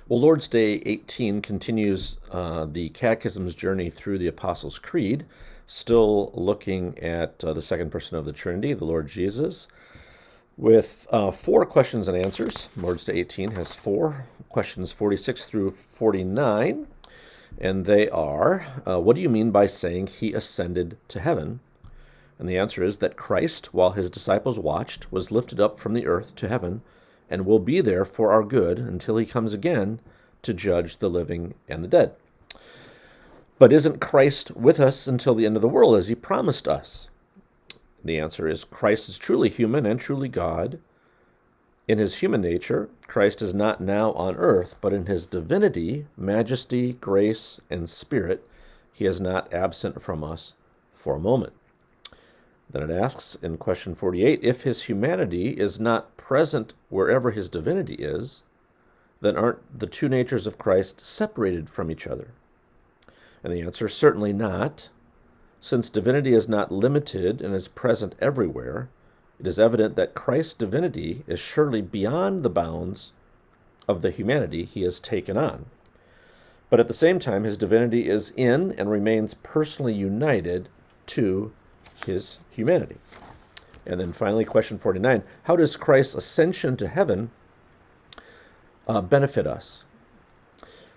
Well, Lord's Day 18 continues the Catechism's journey through the Apostles' Creed, still looking at the second person of the Trinity, the Lord Jesus, with four questions and answers. Lord's Day 18 has four questions, 46 through 49, and they are, what do you mean by saying he ascended to heaven? And the answer is that Christ, while his disciples watched, was lifted up from the earth to heaven and will be there for our good until he comes again to judge the living and the dead. But isn't Christ with us until the end of the world as he promised us? The answer is Christ is truly human and truly God. In his human nature, Christ is not now on earth, but in his divinity, majesty, grace, and spirit, he is not absent from us for a moment. Then it asks in question 48, if his humanity is not present wherever his divinity is, then aren't the two natures of Christ separated from each other? And the answer is certainly not. Since divinity is not limited and is present everywhere, it is evident that Christ's divinity is surely beyond the bounds of the humanity he has taken on. But at the same time, his divinity is in and remains personally united to his humanity. And then finally, question 49, how does Christ's ascension to heaven benefit us?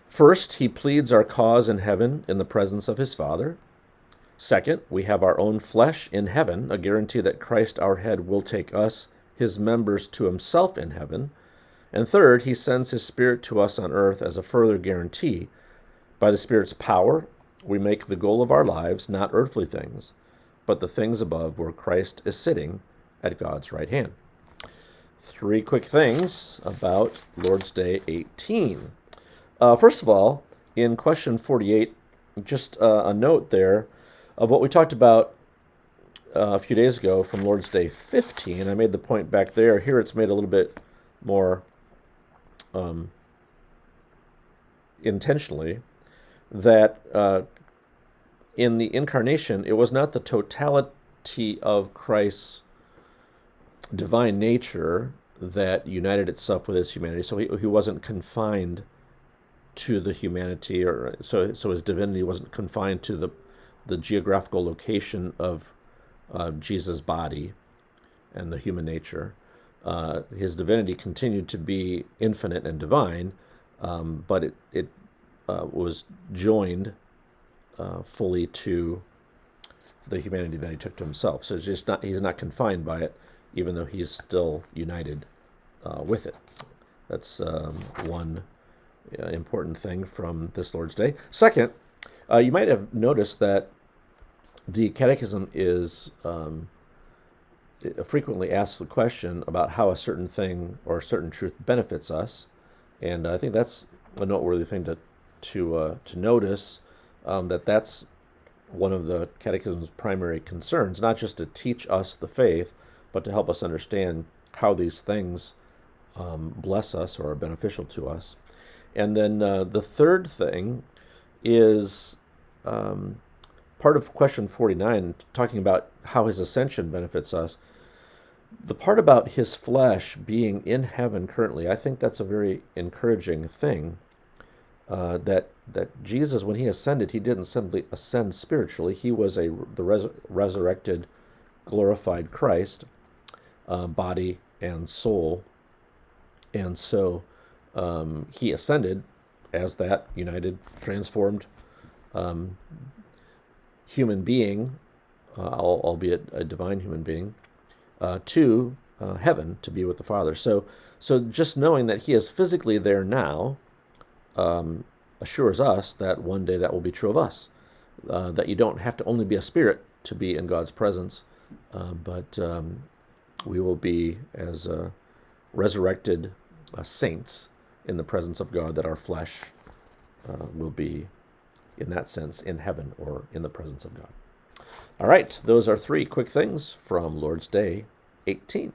First, he pleads our cause in heaven in the presence of his Father. Second, we have our own flesh in heaven, a guarantee that Christ our head will take us, his members, to himself in heaven. And third, he sends his Spirit to us on earth as a further guarantee. By the Spirit's power, we make the goal of our lives not earthly things, but the things above where Christ is sitting at God's right hand. Three quick things about Lord's Day 18. First of all, in question 48, just a note there of what we talked about a few days ago from Lord's Day 15. I made the point back there. Here it's made a little bit more intentionally that in the incarnation, it was not the totality of Christ's divine nature that united itself with his humanity. So he wasn't confined to the humanity, or so his divinity wasn't confined to the geographical location of Jesus' body and the human nature. His divinity continued to be infinite and divine, but it was joined fully to the humanity that he took to himself. So he's not confined by it, even though he's still united with it. That's one important thing from this Lord's Day. Second, you might have noticed that the Catechism is frequently asks the question about how a certain thing or a certain truth benefits us, and I think that's a noteworthy thing to notice. That's one of the Catechism's primary concerns, not just to teach us the faith, but to help us understand how these things bless us or are beneficial to us. And then the third thing is part of question 49, talking about how his ascension benefits us. The part about his flesh being in heaven currently, I think that's a very encouraging thing. That Jesus, when he ascended, he didn't simply ascend spiritually. He was the resurrected, glorified Christ, body and soul. And so he ascended as that united, transformed human being, albeit a divine human being, to heaven to be with the Father. So just knowing that he is physically there now assures us that one day that will be true of us, that you don't have to only be a spirit to be in God's presence, but we will be as resurrected saints in the presence of God, that our flesh will be, in that sense, in heaven or in the presence of God. All right, those are three quick things from Lord's Day 18.